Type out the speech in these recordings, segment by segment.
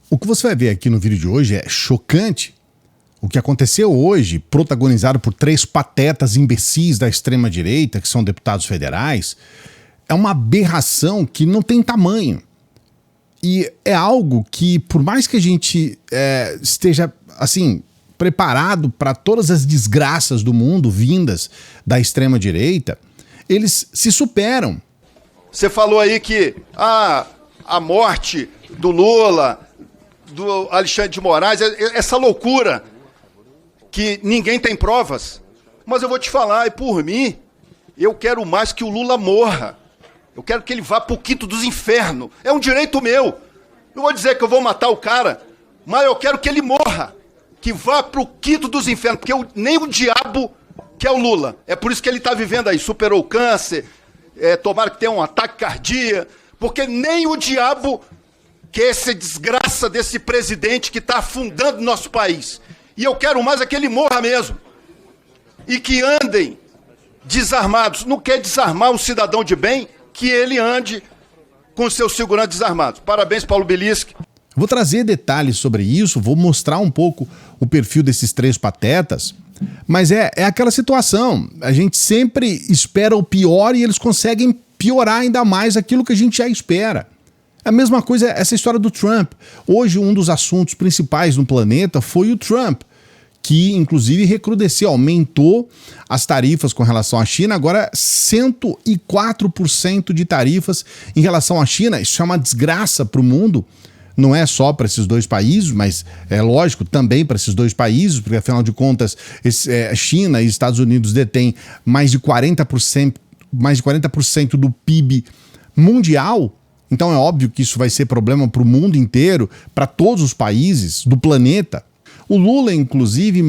O que você vai ver aqui no vídeo de hoje é chocante. O que aconteceu hoje, protagonizado por 3 patetas imbecis da extrema-direita, que são deputados federais, é uma aberração que não tem tamanho. E é algo que, por mais que a gente esteja, assim, preparado para todas as desgraças do mundo vindas da extrema-direita, eles se superam. Você falou aí que a morte do Lula, do Alexandre de Moraes, essa loucura que ninguém tem provas. Mas eu vou te falar, e por mim, eu quero mais que o Lula morra. Eu quero que ele vá pro quinto dos infernos. É um direito meu. Não vou dizer que eu vou matar o cara, mas eu quero que ele morra. Que vá pro quinto dos infernos, porque nem o diabo quer o Lula. É por isso que ele tá vivendo aí, superou o câncer, tomara que tenha um ataque cardíaco, porque nem o diabo quer essa desgraça desse presidente que tá afundando o nosso país. E eu quero mais é que ele morra mesmo. E que andem desarmados. Não quer desarmar um cidadão de bem, que ele ande com seus seguranças desarmados. Parabéns, Paulo Bilisque. Vou trazer detalhes sobre isso, vou mostrar um pouco o perfil desses 3 patetas, mas é aquela situação. A gente sempre espera o pior e eles conseguem piorar ainda mais aquilo que a gente já espera. A mesma coisa essa história do Trump. Hoje um dos assuntos principais no planeta foi o Trump, que inclusive recrudesceu, aumentou as tarifas com relação à China, agora 104% de tarifas em relação à China. Isso é uma desgraça para o mundo, não é só para esses 2 países, mas é lógico também para esses 2 países, porque afinal de contas China e Estados Unidos detêm mais de 40% do PIB mundial. Então é óbvio que isso vai ser problema para o mundo inteiro, para todos os países do planeta. O Lula, inclusive,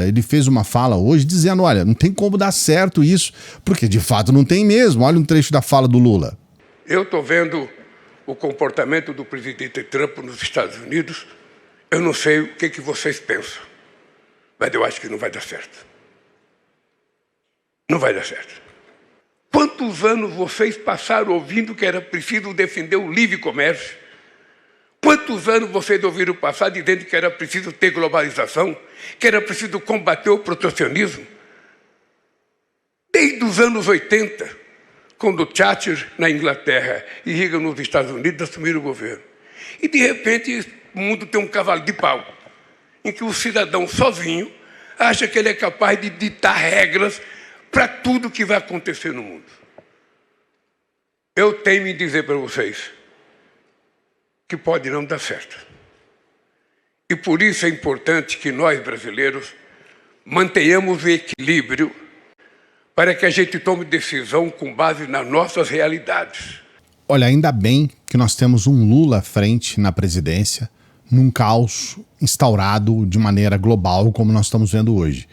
ele fez uma fala hoje dizendo, olha, não tem como dar certo isso, porque de fato não tem mesmo. Olha um trecho da fala do Lula. Eu estou vendo o comportamento do presidente Trump nos Estados Unidos, eu não sei o que vocês pensam, mas eu acho que não vai dar certo. Não vai dar certo. Quantos anos vocês passaram ouvindo que era preciso defender o livre comércio? Quantos anos vocês ouviram passar dizendo que era preciso ter globalização, que era preciso combater o protecionismo? Desde os anos 80, quando Thatcher na Inglaterra e Reagan nos Estados Unidos assumiram o governo. E de repente o mundo tem um cavalo de pau, em que o cidadão sozinho acha que ele é capaz de ditar regras para tudo que vai acontecer no mundo. Eu tenho em dizer para vocês que pode não dar certo. E por isso é importante que nós, brasileiros, mantenhamos o equilíbrio para que a gente tome decisão com base nas nossas realidades. Olha, ainda bem que nós temos um Lula à frente na presidência, num caos instaurado de maneira global, como nós estamos vendo hoje.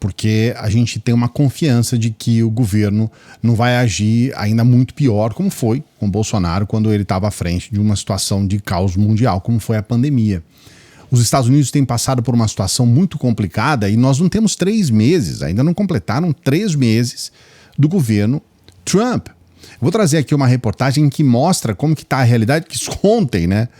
Porque a gente tem uma confiança de que o governo não vai agir ainda muito pior, como foi com o Bolsonaro quando ele estava à frente de uma situação de caos mundial, como foi a pandemia. Os Estados Unidos têm passado por uma situação muito complicada e nós não temos 3 meses, ainda não completaram 3 meses do governo Trump. Eu vou trazer aqui uma reportagem que mostra como que está a realidade, que isso ontem, né?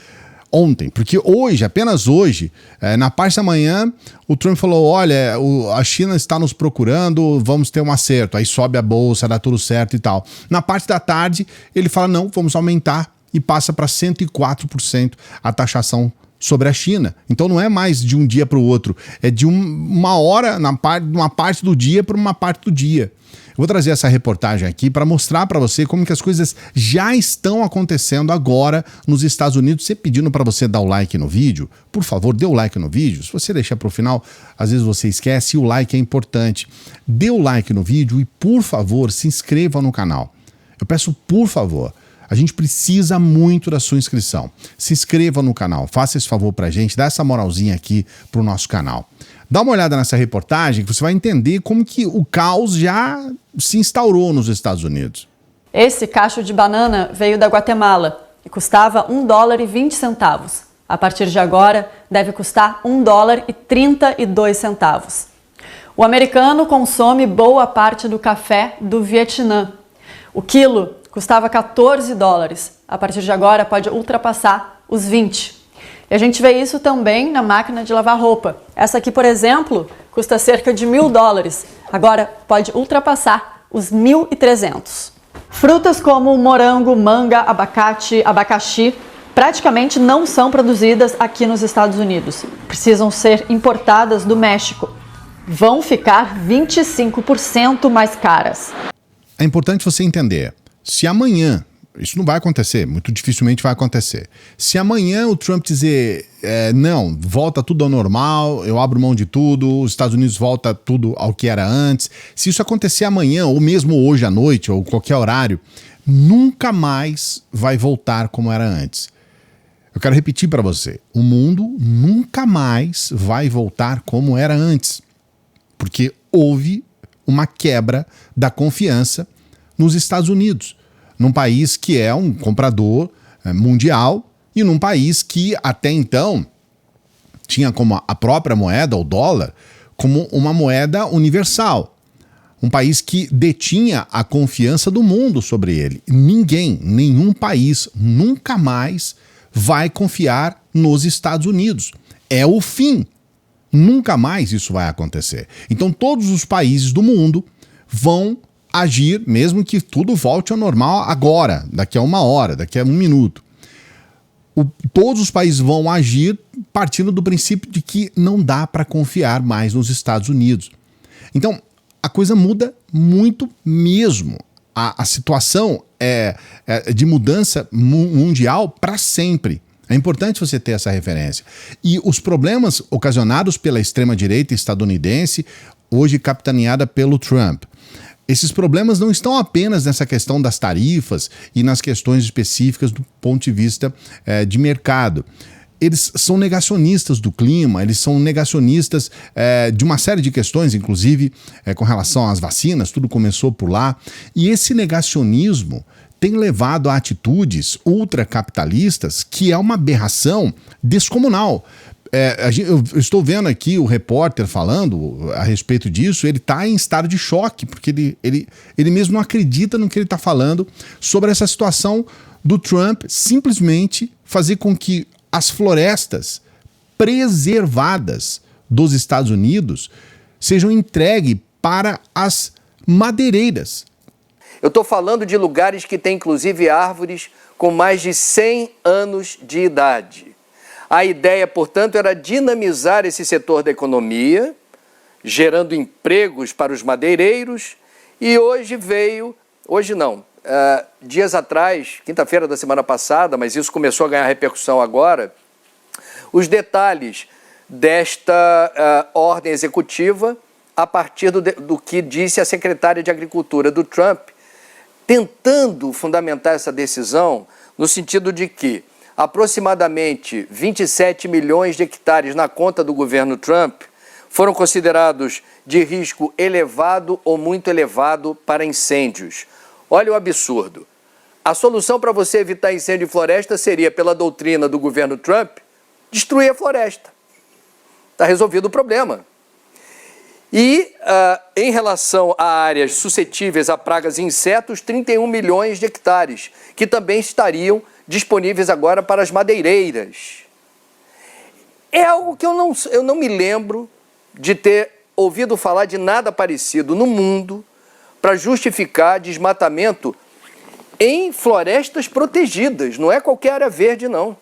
Ontem, porque hoje, apenas hoje, na parte da manhã, o Trump falou, olha, a China está nos procurando, vamos ter um acerto, aí sobe a bolsa, dá tudo certo e tal. Na parte da tarde, ele fala, não, vamos aumentar e passa para 104% a taxação sobre a China. Então não é mais de um dia para o outro, é de uma hora, uma parte do dia para uma parte do dia. Eu vou trazer essa reportagem aqui para mostrar para você como que as coisas já estão acontecendo agora nos Estados Unidos. Sempre pedindo para você dar o like no vídeo. Por favor, dê o like no vídeo. Se você deixar para o final, às vezes você esquece e o like é importante. Dê o like no vídeo e, por favor, se inscreva no canal. Eu peço, por favor. A gente precisa muito da sua inscrição. Se inscreva no canal, faça esse favor pra gente, dá essa moralzinha aqui pro nosso canal. Dá uma olhada nessa reportagem que você vai entender como que o caos já se instaurou nos Estados Unidos. Esse cacho de banana veio da Guatemala e custava $1,20. A partir de agora, deve custar $1,32. O americano consome boa parte do café do Vietnã. O quilo custava $14. A partir de agora pode ultrapassar os 20. E a gente vê isso também na máquina de lavar roupa. Essa aqui, por exemplo, custa cerca de $1.000. Agora pode ultrapassar os 1.300. Frutas como morango, manga, abacate, abacaxi praticamente não são produzidas aqui nos Estados Unidos. Precisam ser importadas do México. Vão ficar 25% mais caras. É importante você entender, se amanhã, isso não vai acontecer, muito dificilmente vai acontecer, se amanhã o Trump dizer, não, volta tudo ao normal, eu abro mão de tudo, os Estados Unidos volta tudo ao que era antes, se isso acontecer amanhã, ou mesmo hoje à noite, ou qualquer horário, nunca mais vai voltar como era antes. Eu quero repetir para você, o mundo nunca mais vai voltar como era antes, porque houve uma quebra da confiança nos Estados Unidos, num país que é um comprador mundial e num país que até então tinha como a própria moeda, o dólar, como uma moeda universal. Um país que detinha a confiança do mundo sobre ele. Ninguém, nenhum país nunca mais vai confiar nos Estados Unidos. É o fim. Nunca mais isso vai acontecer. Então todos os países do mundo vão agir, mesmo que tudo volte ao normal agora, daqui a 1 hora, daqui a 1 minuto. Todos os países vão agir partindo do princípio de que não dá para confiar mais nos Estados Unidos. Então a coisa muda muito mesmo. A situação é de mudança mundial para sempre. É importante você ter essa referência. E os problemas ocasionados pela extrema-direita estadunidense, hoje capitaneada pelo Trump, esses problemas não estão apenas nessa questão das tarifas e nas questões específicas do ponto de vista de mercado. Eles são negacionistas do clima, eles são negacionistas de uma série de questões, inclusive com relação às vacinas, tudo começou por lá. E esse negacionismo tem levado a atitudes ultracapitalistas que é uma aberração descomunal. Eu estou vendo aqui o repórter falando a respeito disso, ele está em estado de choque, porque ele mesmo não acredita no que ele está falando sobre essa situação do Trump simplesmente fazer com que as florestas preservadas dos Estados Unidos sejam entregues para as madeireiras. Eu estou falando de lugares que têm inclusive árvores com mais de 100 anos de idade. A ideia, portanto, era dinamizar esse setor da economia, gerando empregos para os madeireiros, e dias atrás, quinta-feira da semana passada, mas isso começou a ganhar repercussão agora, os detalhes desta ordem executiva a partir do que disse a secretária de Agricultura do Trump, tentando fundamentar essa decisão no sentido de que aproximadamente 27 milhões de hectares na conta do governo Trump foram considerados de risco elevado ou muito elevado para incêndios. Olha o absurdo. A solução para você evitar incêndio em floresta seria, pela doutrina do governo Trump, destruir a floresta. Está resolvido o problema. E, em relação a áreas suscetíveis a pragas e insetos, 31 milhões de hectares, que também estariam disponíveis agora para as madeireiras. É algo que eu não me lembro de ter ouvido falar de nada parecido no mundo para justificar desmatamento em florestas protegidas. Não é qualquer área verde, não.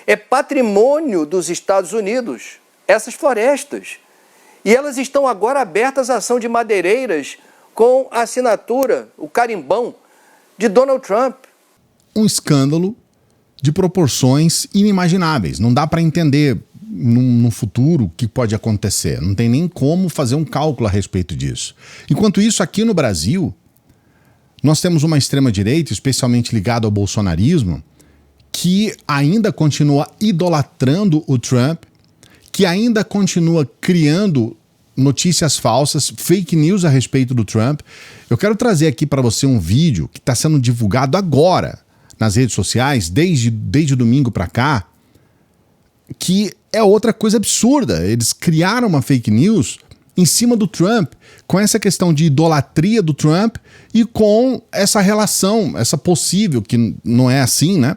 É patrimônio dos Estados Unidos, essas florestas. E elas estão agora abertas à ação de madeireiras com a assinatura, o carimbão, de Donald Trump. Um escândalo de proporções inimagináveis. Não dá para entender no futuro o que pode acontecer. Não tem nem como fazer um cálculo a respeito disso. Enquanto isso, aqui no Brasil, nós temos uma extrema-direita, especialmente ligada ao bolsonarismo, que ainda continua idolatrando o Trump, que ainda continua criando notícias falsas, fake news a respeito do Trump. Eu quero trazer aqui para você um vídeo que está sendo divulgado agora nas redes sociais, desde domingo para cá, que é outra coisa absurda. Eles criaram uma fake news em cima do Trump, com essa questão de idolatria do Trump e com essa relação, essa possível, que não é assim, né?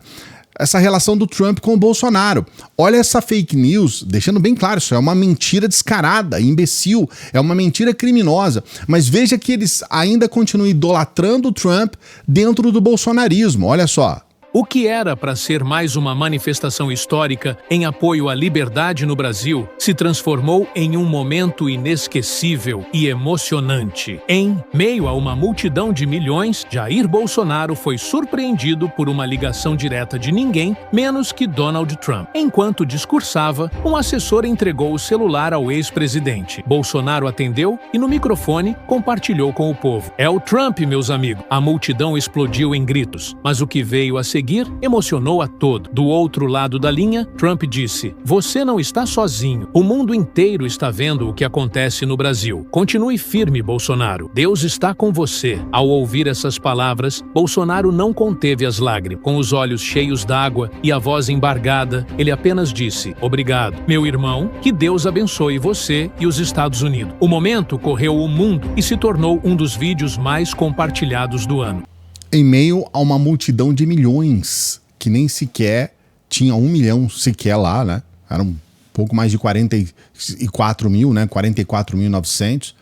essa relação do Trump com o Bolsonaro. Olha essa fake news, deixando bem claro, isso é uma mentira descarada, imbecil, é uma mentira criminosa. Mas veja que eles ainda continuam idolatrando o Trump dentro do bolsonarismo, olha só. O que era para ser mais uma manifestação histórica em apoio à liberdade no Brasil se transformou em um momento inesquecível e emocionante. Em meio a uma multidão de milhões, Jair Bolsonaro foi surpreendido por uma ligação direta de ninguém menos que Donald Trump. Enquanto discursava, um assessor entregou o celular ao ex-presidente. Bolsonaro atendeu e no microfone compartilhou com o povo. É o Trump, meus amigos. A multidão explodiu em gritos, mas o que veio a seguir emocionou a todos. Do outro lado da linha, Trump disse: "Você não está sozinho. O mundo inteiro está vendo o que acontece no Brasil. Continue firme, Bolsonaro. Deus está com você." Ao ouvir essas palavras, Bolsonaro não conteve as lágrimas. Com os olhos cheios d'água e a voz embargada, ele apenas disse: "Obrigado, meu irmão, que Deus abençoe você e os Estados Unidos." O momento correu o mundo e se tornou um dos vídeos mais compartilhados do ano. Em meio a uma multidão de milhões, que nem sequer tinha 1 milhão sequer lá, né? Eram um pouco mais de 44 mil, né? 44.900.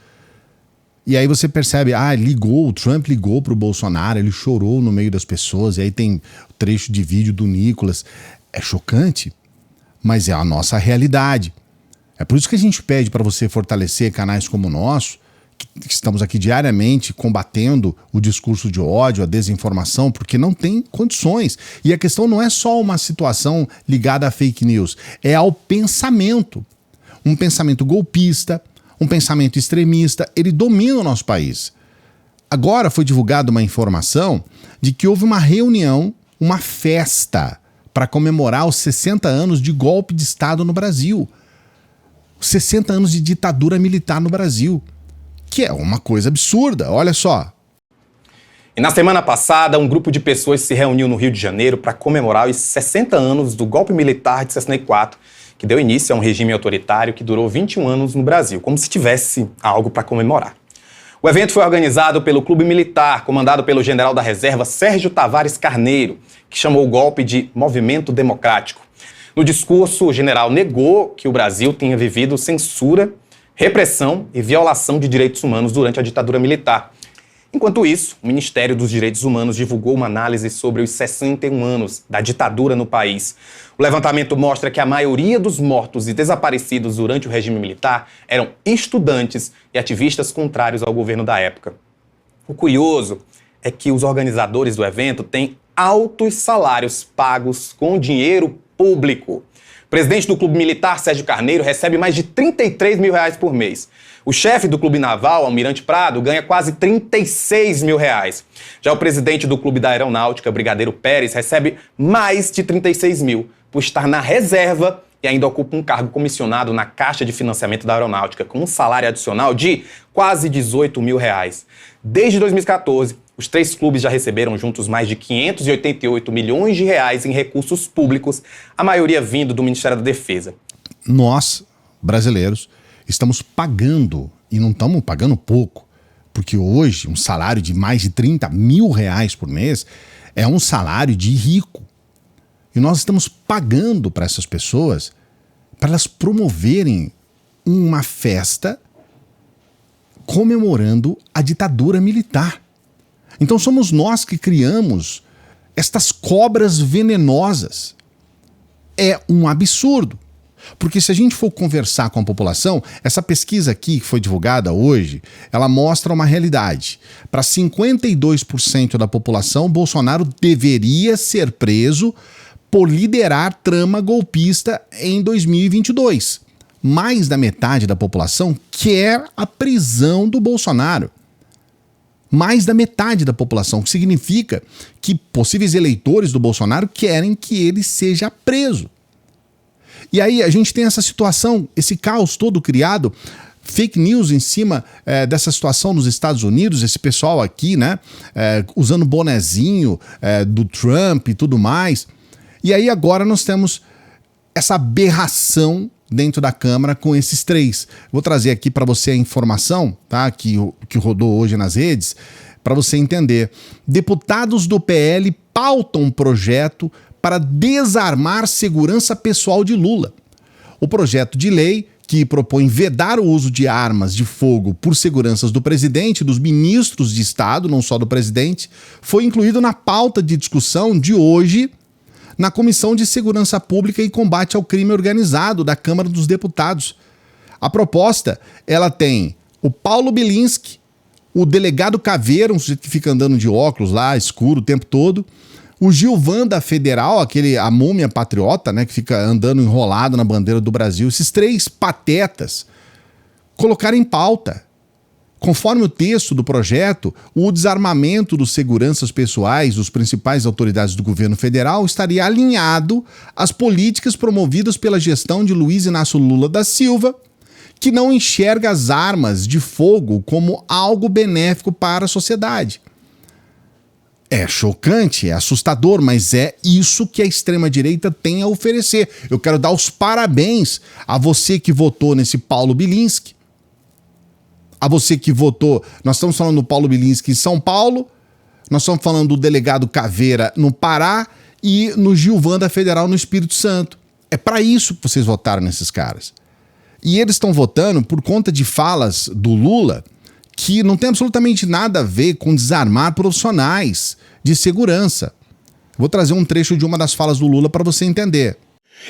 E aí você percebe, o Trump ligou pro Bolsonaro, ele chorou no meio das pessoas, e aí tem o trecho de vídeo do Nicolas. É chocante, mas é a nossa realidade. É por isso que a gente pede para você fortalecer canais como o nosso, que estamos aqui diariamente combatendo o discurso de ódio, a desinformação, porque não tem condições. E a questão não é só uma situação ligada a fake news, é ao pensamento. Um pensamento golpista, um pensamento extremista, ele domina o nosso país. Agora foi divulgada uma informação de que houve uma reunião, uma festa, para comemorar os 60 anos de golpe de Estado no Brasil. 60 anos de ditadura militar no Brasil. Que é uma coisa absurda, olha só. E na semana passada, um grupo de pessoas se reuniu no Rio de Janeiro para comemorar os 60 anos do golpe militar de 64, que deu início a um regime autoritário que durou 21 anos no Brasil, como se tivesse algo para comemorar. O evento foi organizado pelo Clube Militar, comandado pelo general da reserva Sérgio Tavares Carneiro, que chamou o golpe de Movimento Democrático. No discurso, o general negou que o Brasil tinha vivido censura, repressão e violação de direitos humanos durante a ditadura militar. Enquanto isso, o Ministério dos Direitos Humanos divulgou uma análise sobre os 61 anos da ditadura no país. O levantamento mostra que a maioria dos mortos e desaparecidos durante o regime militar eram estudantes e ativistas contrários ao governo da época. O curioso é que os organizadores do evento têm altos salários pagos com dinheiro público. O presidente do Clube Militar, Sérgio Carneiro, recebe mais de R$33 mil por mês. O chefe do Clube Naval, Almirante Prado, ganha quase R$36 mil. Já o presidente do Clube da Aeronáutica, Brigadeiro Pérez, recebe mais de R$36 mil, por estar na reserva e ainda ocupa um cargo comissionado na Caixa de Financiamento da Aeronáutica, com um salário adicional de quase R$18 mil. Desde 2014, os 3 clubes já receberam juntos mais de R$588 milhões em recursos públicos, a maioria vindo do Ministério da Defesa. Nós, brasileiros, estamos pagando, e não estamos pagando pouco, porque hoje um salário de mais de R$30 mil por mês é um salário de rico. E nós estamos pagando para essas pessoas, para elas promoverem uma festa comemorando a ditadura militar. Então somos nós que criamos estas cobras venenosas. É um absurdo. Porque se a gente for conversar com a população, essa pesquisa aqui que foi divulgada hoje, ela mostra uma realidade. Para 52% da população, Bolsonaro deveria ser preso por liderar trama golpista em 2022. Mais da metade da população quer a prisão do Bolsonaro. Mais da metade da população, o que significa que possíveis eleitores do Bolsonaro querem que ele seja preso. E aí a gente tem essa situação, esse caos todo criado, fake news em cima dessa situação nos Estados Unidos, esse pessoal aqui, né, usando bonezinho do Trump e tudo mais. E aí agora nós temos essa aberração dentro da Câmara com esses 3. Vou trazer aqui para você a informação, tá, que rodou hoje nas redes, para você entender. Deputados do PL pautam um projeto para desarmar segurança pessoal de Lula. O projeto de lei, que propõe vedar o uso de armas de fogo por seguranças do presidente e dos ministros de Estado, não só do presidente, foi incluído na pauta de discussão de hoje na Comissão de Segurança Pública e Combate ao Crime Organizado da Câmara dos Deputados. A proposta, ela tem o Paulo Bilinski, o delegado Caveira, um sujeito que fica andando de óculos lá, escuro o tempo todo, o Gilvan da Federal, a múmia patriota, né, que fica andando enrolado na bandeira do Brasil. Esses três patetas colocaram em pauta. Conforme o texto do projeto, o desarmamento dos seguranças pessoais dos principais autoridades do governo federal estaria alinhado às políticas promovidas pela gestão de Luiz Inácio Lula da Silva, que não enxerga as armas de fogo como algo benéfico para a sociedade. É chocante, é assustador, mas é isso que a extrema-direita tem a oferecer. Eu quero dar os parabéns a você que votou nesse Paulo Bilinski, a você que votou. Nós estamos falando do Paulo Bilinski em São Paulo, nós estamos falando do delegado Caveira no Pará e no Gilvan da Federal no Espírito Santo. É para isso que vocês votaram nesses caras. E eles estão votando por conta de falas do Lula que não tem absolutamente nada a ver com desarmar profissionais de segurança. Vou trazer um trecho de uma das falas do Lula para você entender.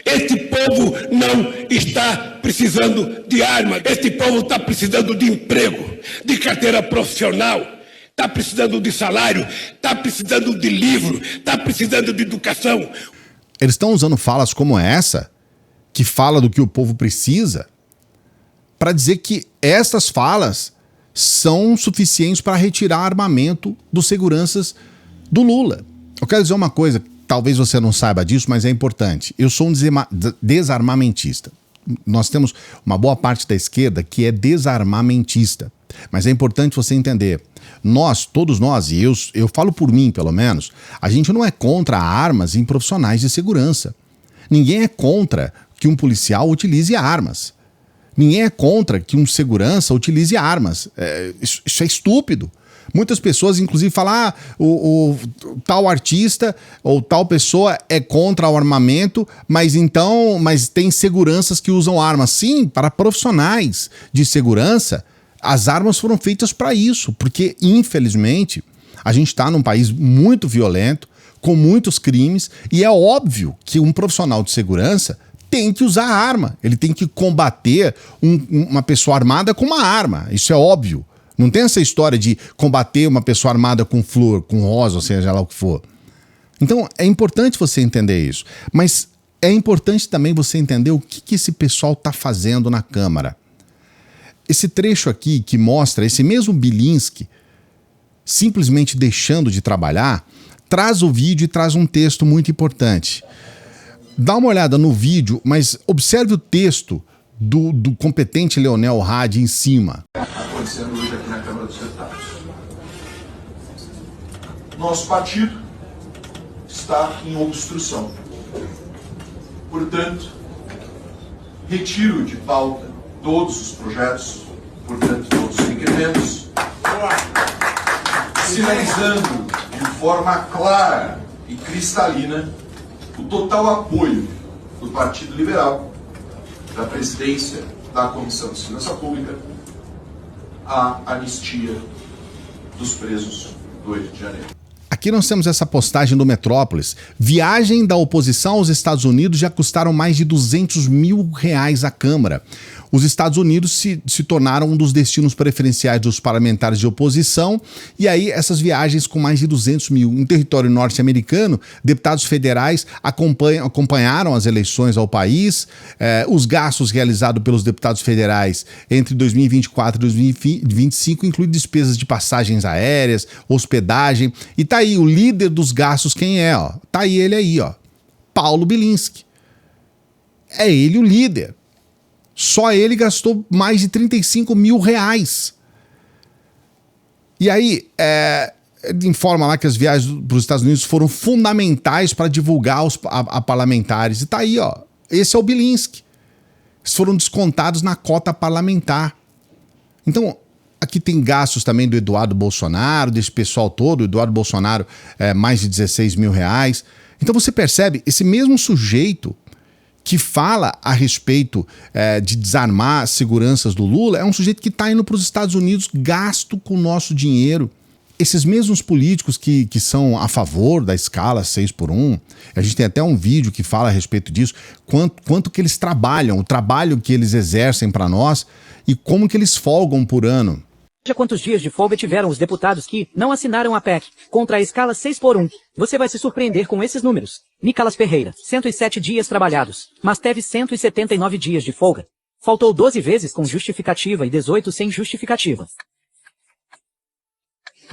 Este povo não está precisando de arma, este povo está precisando de emprego, de carteira profissional, está precisando de salário, está precisando de livro, está precisando de educação. Eles estão usando falas como essa, que fala do que o povo precisa, para dizer que essas falas são suficientes para retirar armamento dos seguranças do Lula. Eu quero dizer uma coisa, talvez você não saiba disso, mas é importante. Eu sou um desarmamentista. Nós temos uma boa parte da esquerda que é desarmamentista. Mas é importante você entender. Nós, todos nós, e eu falo por mim pelo menos, a gente não é contra armas em profissionais de segurança. Ninguém é contra que um policial utilize armas. Ninguém é contra que um segurança utilize armas. Isso é estúpido. Muitas pessoas, inclusive, falam o tal artista ou tal pessoa é contra o armamento, mas tem seguranças que usam armas. Sim, para profissionais de segurança, as armas foram feitas para isso, porque, infelizmente, a gente está num país muito violento, com muitos crimes, e é óbvio que um profissional de segurança tem que usar arma, ele tem que combater uma pessoa armada com uma arma, isso é óbvio. Não tem essa história de combater uma pessoa armada com flor, com rosa, ou seja lá o que for. Então é importante você entender isso, mas é importante também você entender o que esse pessoal está fazendo na Câmara. Esse trecho aqui que mostra esse mesmo Bilinski simplesmente deixando de trabalhar, traz o vídeo e traz um texto muito importante. Dá uma olhada no vídeo, mas observe o texto do competente Leonel Hadi em cima. Acontecendo hoje aqui na Câmara dos Deputados. Nosso partido está em obstrução. Portanto, retiro de pauta todos os projetos, portanto, todos os requerimentos, sinalizando de forma clara e cristalina o total apoio do Partido Liberal, da presidência da Comissão de Segurança Pública, à anistia dos presos do 8 de janeiro. Aqui nós temos essa postagem do Metrópolis. Viagem da oposição aos Estados Unidos já custaram mais de R$200 mil à Câmara. Os Estados Unidos se tornaram um dos destinos preferenciais dos parlamentares de oposição, e aí essas viagens com mais de 200 mil. Em território norte-americano, deputados federais acompanharam as eleições ao país, os gastos realizados pelos deputados federais entre 2024 e 2025 incluem despesas de passagens aéreas, hospedagem, e tá aí o líder dos gastos, quem é? Ó? Tá aí ele aí, ó, Paulo Bilinski. É ele o líder. Só ele gastou mais de R$35 mil. E aí, ele informa lá que as viagens para os Estados Unidos foram fundamentais para divulgar a parlamentares. E tá aí, ó. Esse é o Bilinski. Eles foram descontados na cota parlamentar. Então, aqui tem gastos também do Eduardo Bolsonaro, desse pessoal todo. O Eduardo Bolsonaro, mais de R$16 mil. Então você percebe, esse mesmo sujeito que fala a respeito de desarmar seguranças do Lula é um sujeito que está indo para os Estados Unidos gasto com o nosso dinheiro. Esses mesmos políticos que são a favor da escala 6x1, a gente tem até um vídeo que fala a respeito disso, quanto que eles trabalham, o trabalho que eles exercem para nós e como que eles folgam por ano. Veja quantos dias de folga tiveram os deputados que não assinaram a PEC contra a escala 6x1. Você vai se surpreender com esses números. Nicolas Ferreira, 107 dias trabalhados, mas teve 179 dias de folga. Faltou 12 vezes com justificativa e 18 sem justificativa.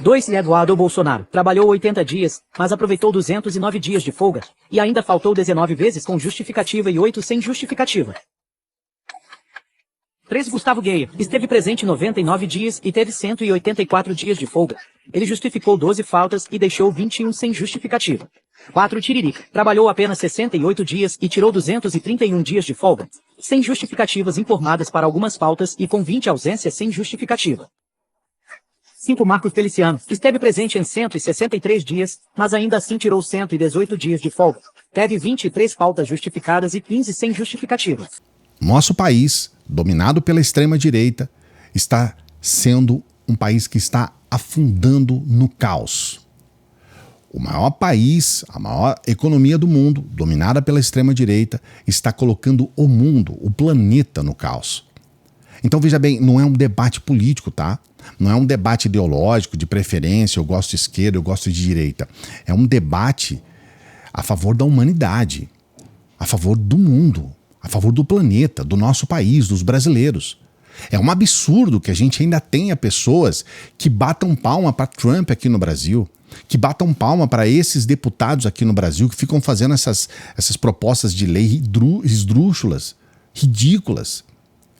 2. Eduardo Bolsonaro trabalhou 80 dias, mas aproveitou 209 dias de folga, e ainda faltou 19 vezes com justificativa e 8 sem justificativa. 3. Gustavo Gueia esteve presente 99 dias e teve 184 dias de folga. Ele justificou 12 faltas e deixou 21 sem justificativa. 4. Tiririca trabalhou apenas 68 dias e tirou 231 dias de folga, sem justificativas informadas para algumas faltas e com 20 ausências sem justificativa. 5. Marcos Feliciano esteve presente em 163 dias, mas ainda assim tirou 118 dias de folga. Teve 23 faltas justificadas e 15 sem justificativa. Nosso país, dominado pela extrema-direita, está sendo um país que está afundando no caos. O maior país, a maior economia do mundo, dominada pela extrema-direita, está colocando o mundo, o planeta, no caos. Então, veja bem, não é um debate político, tá? Não é um debate ideológico, de preferência, eu gosto de esquerda, eu gosto de direita. É um debate a favor da humanidade, a favor do mundo, a favor do planeta, do nosso país, dos brasileiros. É um absurdo que a gente ainda tenha pessoas que batam palma para Trump aqui no Brasil, que batam palma para esses deputados aqui no Brasil que ficam fazendo essas propostas de lei esdrúxulas, ridículas.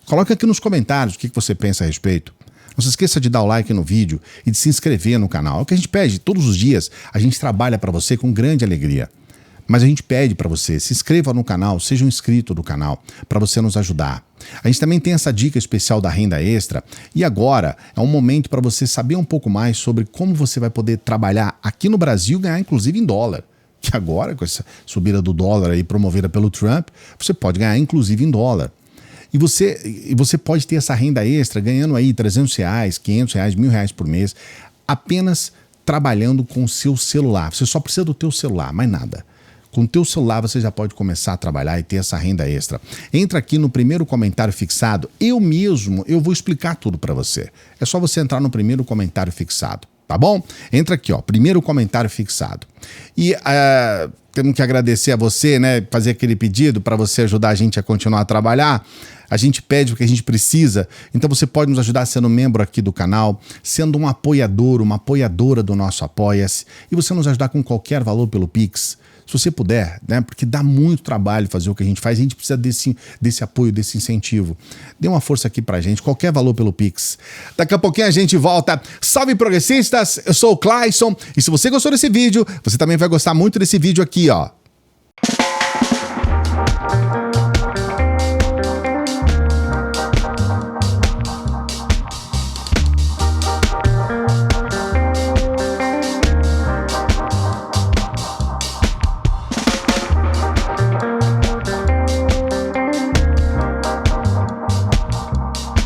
Coloque aqui nos comentários o que você pensa a respeito. Não se esqueça de dar o like no vídeo e de se inscrever no canal. É o que a gente pede todos os dias. A gente trabalha para você com grande alegria. Mas a gente pede para você, se inscreva no canal, seja um inscrito do canal, para você nos ajudar. A gente também tem essa dica especial da renda extra. E agora é um momento para você saber um pouco mais sobre como você vai poder trabalhar aqui no Brasil e ganhar inclusive em dólar. Que agora, com essa subida do dólar aí promovida pelo Trump, você pode ganhar inclusive em dólar. E você pode ter essa renda extra ganhando aí R$300, R$500, R$1.000 por mês, apenas trabalhando com o seu celular. Você só precisa do teu celular, mais nada. Com o teu celular você já pode começar a trabalhar e ter essa renda extra. Entra aqui no primeiro comentário fixado. Eu vou explicar tudo para você. É só você entrar no primeiro comentário fixado, tá bom? Entra aqui, ó, primeiro comentário fixado. E temos que agradecer a você, né, fazer aquele pedido para você ajudar a gente a continuar a trabalhar. A gente pede o que a gente precisa, então você pode nos ajudar sendo membro aqui do canal, sendo um apoiador, uma apoiadora do nosso Apoia-se, e você nos ajudar com qualquer valor pelo Pix, se você puder, né? Porque dá muito trabalho fazer o que a gente faz, a gente precisa desse apoio, desse incentivo. Dê uma força aqui pra gente, qualquer valor pelo Pix. Daqui a pouquinho a gente volta. Salve progressistas, eu sou o Clayson, e se você gostou desse vídeo, você também vai gostar muito desse vídeo aqui, ó.